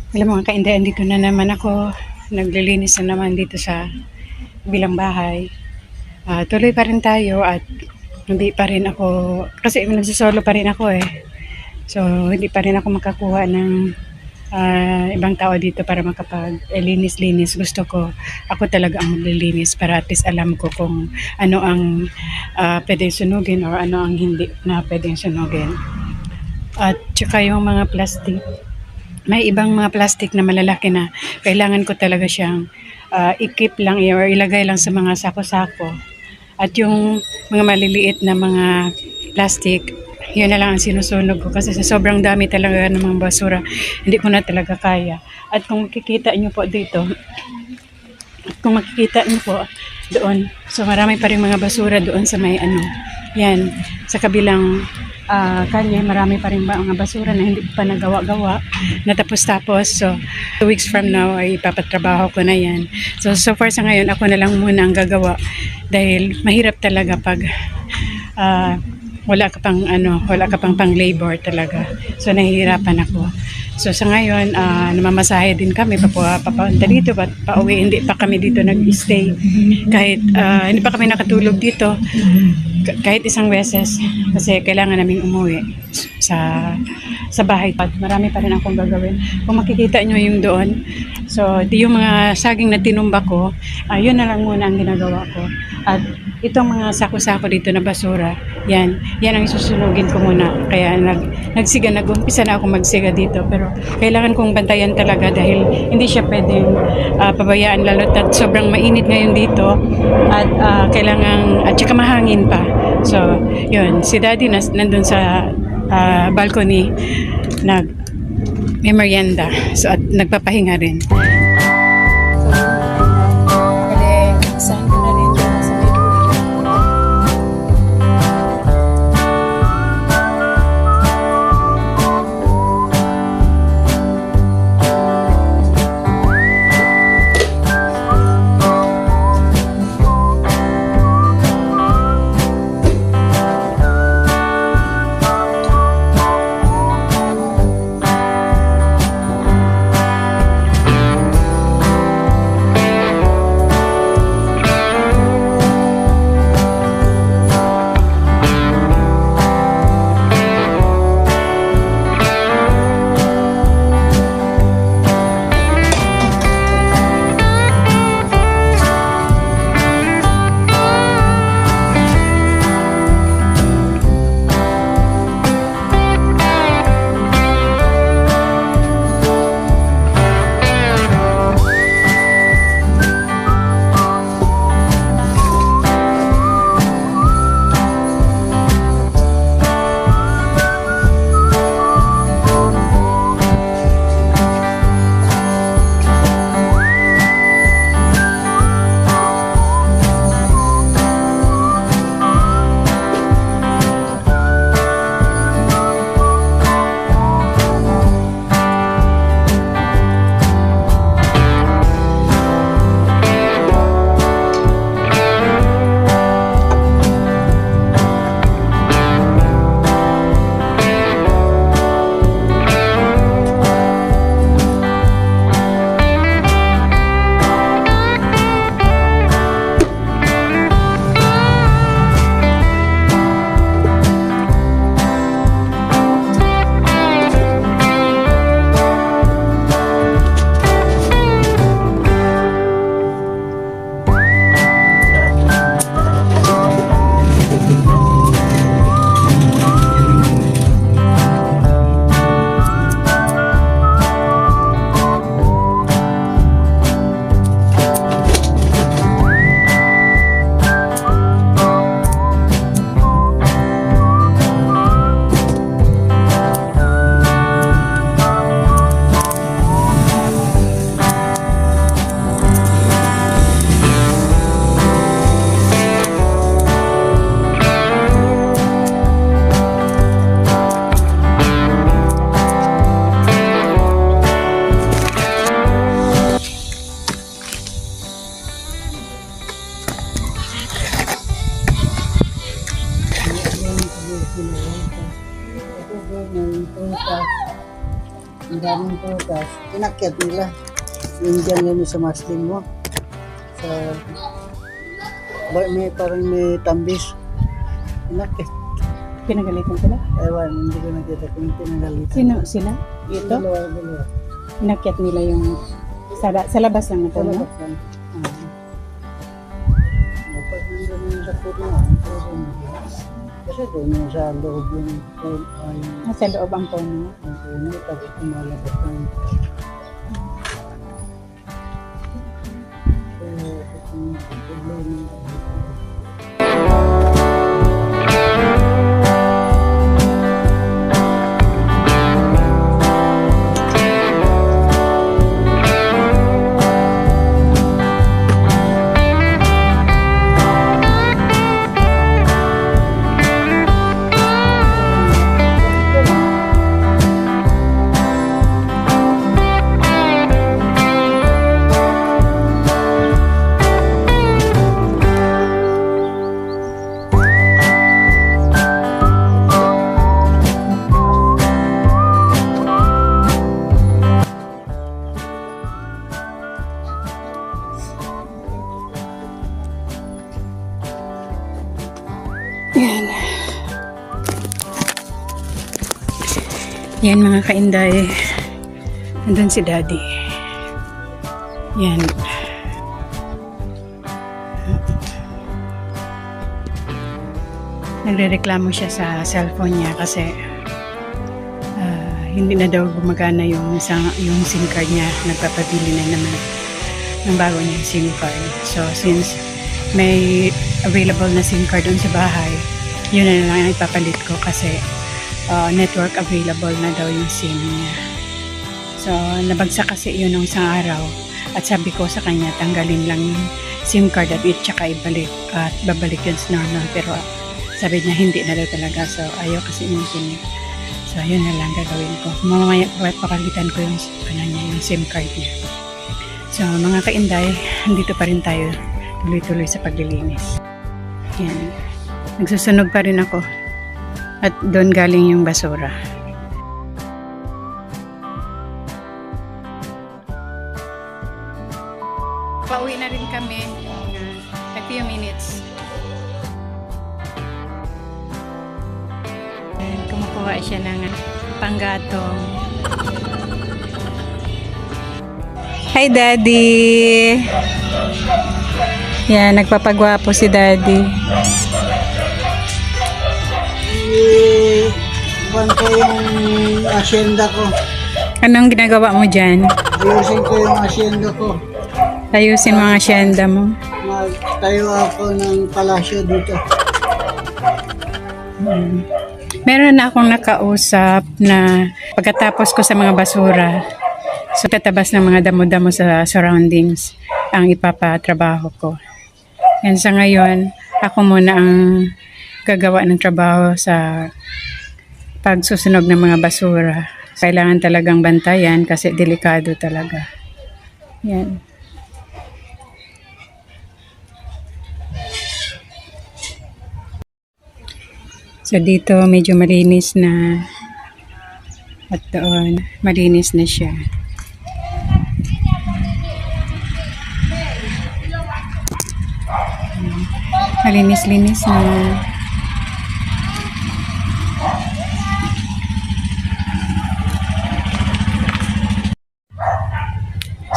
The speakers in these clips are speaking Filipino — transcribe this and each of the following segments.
Alam mo mga kaindahan, dito na naman ako. Naglilinis na naman dito sa bilang bahay. Tuloy pa rin tayo at hindi pa rin ako, kasi nagsisolo pa rin ako eh. So, hindi pa rin ako makakuha ng ibang tao dito para makapag-linis-linis. Gusto ko, ako talaga ang maglilinis para at least alam ko kung ano ang pwedeng sunugin or ano ang hindi na pwedeng sunugin. At saka yung mga plastic, may ibang mga plastic na malalaki na kailangan ko talaga siyang i-keep lang or ilagay lang sa mga sako-sako. At yung mga maliliit na mga plastic, yun na lang ang sinusunog ko kasi sa sobrang dami talaga ng mga basura, hindi ko na talaga kaya. At kung makikita nyo po dito, kung makikita nyo po doon, so marami pa rin mga basura doon sa may yan, sa kabilang kanya, marami pa rin mga basura na hindi pa nagawa-gawa, natapos-tapos. So 2 weeks from now ay ipapatrabaho ko na yan. So far sa ngayon, ako na lang muna ang gagawa dahil mahirap talaga pag wala ka pang labor talaga. So nahihirapan ako. So sa ngayon, namamasahe din kami papunta dito, pauwi, hindi pa kami dito nag-stay. Kahit hindi pa kami nakatulog dito kahit isang beses kasi kailangan naming umuwi sa bahay. Marami pa rin akong gagawin. Kung makikita nyo yung doon, so yung mga saging na tinumba ko, yun na lang muna ang ginagawa ko. At itong mga sako-sako dito na basura, yan ang isusunugin ko muna. Kaya nag-umpisa na ako magsiga dito, pero kailangan kong bantayan talaga dahil hindi siya pwedeng pabayaan, lalo at sobrang mainit ngayon dito at at saka mahangin pa. So yun, si daddy nandun sa balcony may merienda, so at nagpapahinga rin. Ang daming prutas. Inakyat nila. Yung dyan yun sa masling mo. Sa, may, parang may tambis. Inakyat. Pinagalitan sila? Ewan, hindi ko nakita kung pinagalitan. Sino sila? Ito? Dalawa. Inakyat nila yung sa labas lang na Sa to, no? labas lang. Dapat nandun yung sa puno. Kasi doon yung sa loob yung puno. Sa loob ang puno. Ang puno, tapos kumalabas ng Yan. Yan mga kainday. Nandun si Daddy. Yan. Nagrereklamo siya sa cellphone niya kasi hindi na daw gumagana yung SIM card niya. Nagpapabili na naman ng bago niyang SIM card. So since may available na SIM card doon sa bahay, yun na lang ang ipapalit ko kasi network available na daw yung SIM niya. So nabagsak kasi yun nung isang araw at sabi ko sa kanya tanggalin lang yung SIM card at tsaka ibalik at babalik yun sa normal, pero sabi niya hindi na daw talaga, so ayaw kasi yung SIM niya. So yun na lang gagawin ko. Mamaya papalitan ko yung SIM card niya. So mga kainday, andito pa rin tayo tuloy-tuloy sa paglilinis. Yan. Nagsusunog pa rin ako. At doon galing yung basura. Pauwi na rin kami. A few minutes. Kumukuha siya ng panggatong. Hi, Daddy! Yan, nagpapagwapo si Daddy. Iwan ko yung asyenda ko. Anong ginagawa mo dyan? Ayusin ko yung asyenda ko. Ayusin mga asyenda mo. Magtayo ako ng palasyo dito. Meron na akong nakausap na pagkatapos ko sa mga basura, so tatabas ng mga damo-damo sa surroundings ang ipapatrabaho ko. Yan, sa ngayon, ako muna ang gagawa ng trabaho sa pagsusunog ng mga basura. Kailangan talagang bantayan kasi delikado talaga. Yan. So dito medyo malinis na at doon malinis na siya. Malinis-linis na.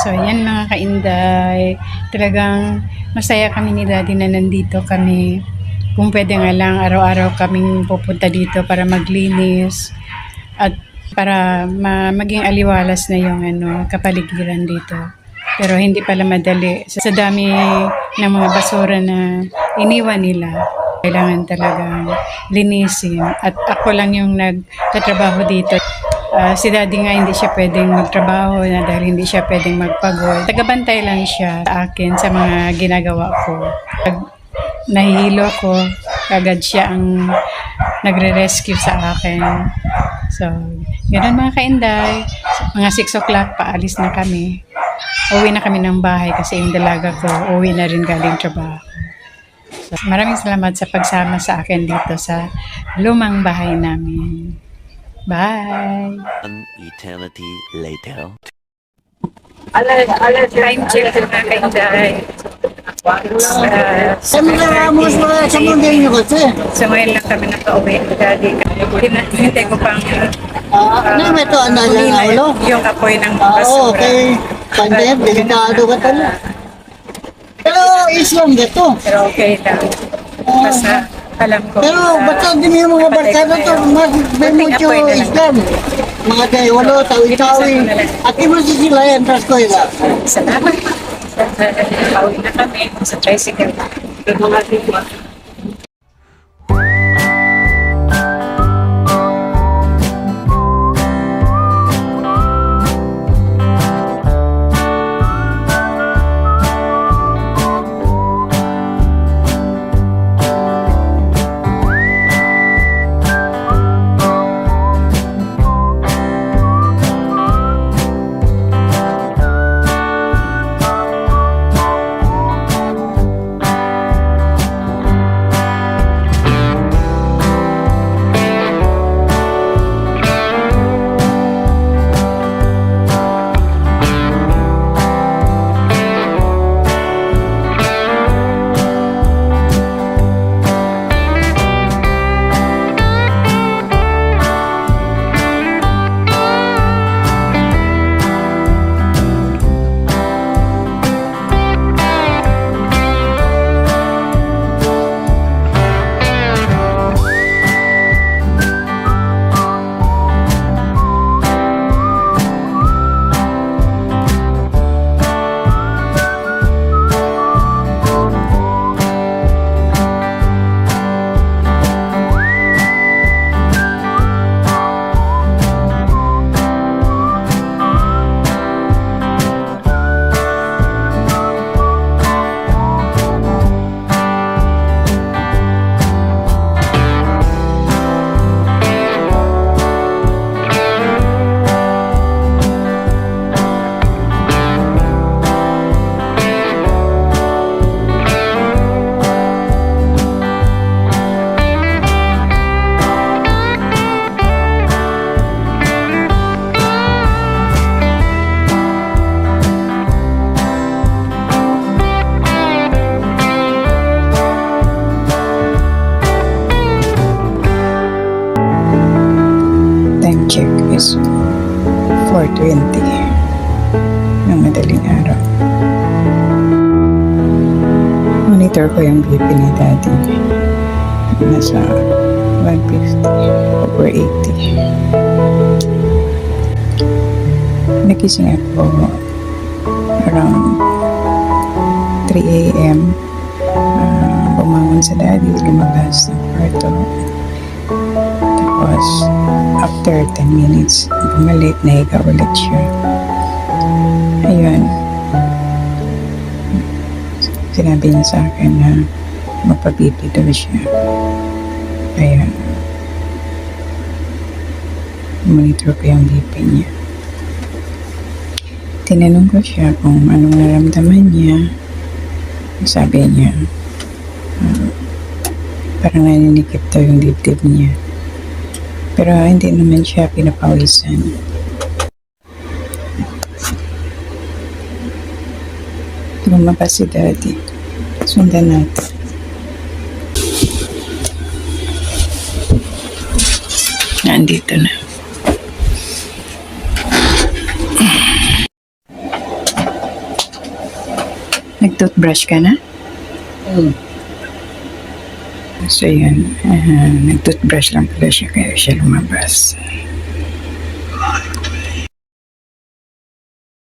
So yan mga kainday, talagang masaya kami ni Daddy na nandito kami. Kung pwede nga lang araw-araw kaming pupunta dito para maglinis at para maging aliwalas na yung kapaligiran dito. Pero hindi pala madali. Sa dami ng mga basura na iniwan nila, kailangan talagang linisin. At ako lang yung nagtatrabaho dito. Si Daddy nga hindi siya pwedeng magtrabaho dahil hindi siya pwedeng magpagod. Tagabantay lang siya sa akin sa mga ginagawa ko. Pag nahihilo ko, agad siya ang nagre-rescue sa akin. So, ganoon mga kainday. Mga 6 o'clock, paalis na kami. Uwi na kami ng bahay kasi yung dalaga ko, uwi na rin galing trabaho. So, maraming salamat sa pagsama sa akin dito sa lumang bahay namin. Bye! An eternity later. Time check na kayo dahil. Sa mga ramos na sa mundo nyo kasi. So ngayon lang kami nakauwi. Dali, hinintay ko pang Ano may ito? Ano huli na na ulo? yung apoy ng Oo, basura. okay. Pandem, delikado ka talaga. Pero Islam dito. Pero okay lang. Basta alam ko. Pero ba't din yung mga barkada to? May mucho Islam. Mga walo, tawi-tawi. At mo sila yan, trust ko ila. Salamat. Pauwi na kami sa tricycle. Mga tigwa. Time check is 4:20 ng madaling araw. Monitor ko yung BP ni Daddy. Nasa 150 over 80. Nagising ako around 3 a.m. Bumangon sa Daddy, lumabas ng kwarto. Tapos, after 10 minutes, bumalik, nahiga ulit siya. Ayun. Sinabi niya sa akin na mapapipi daw siya. Ayun. Monitor ko yung BP niya. Tinanong ko siya kung anong naramdaman niya. Sabi niya, parang naninikip daw yung dibdib niya. Pero hindi naman siya pinapawisan. Lumabas si Daddy. Sundan natin. Nandito na. Nag-toothbrush ka na? So yun, nag-toothbrush lang pala siya kaya siya lumabas.